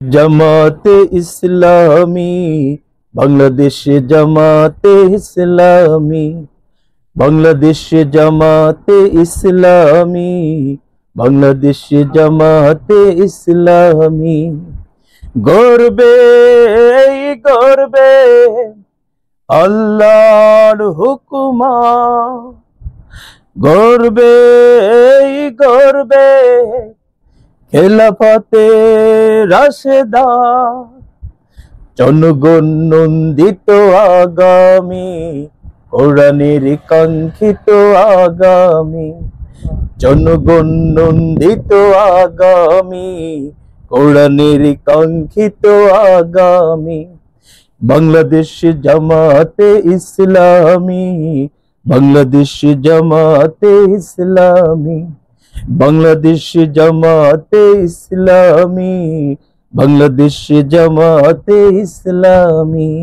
জামাতে ইসলামী বাংলাদেশ, জামাতে ইসলামী বাংলাদেশ, জামাতে ইসলামী বাংলাদেশ, জামাতে ইসলামী। গর্বে গর্বে আল্লাহর হুকুমা, গর্বে গর্বে খেলাফতে রাশেদা, জনগণ নন্দিত আগামী, কোরআনের কাঙ্ক্ষিত আগামী, জনগণ নন্দিত আগামী, কোরআনের কাঙ্ক্ষিত আগামী। বাংলাদেশ জামাতে ইসলামী বাংলাদেশ, জামাতে ইসলামী বাংলাদেশ, জামাতে ইসলামী বাংলাদেশ, জামাতে ইসলামী।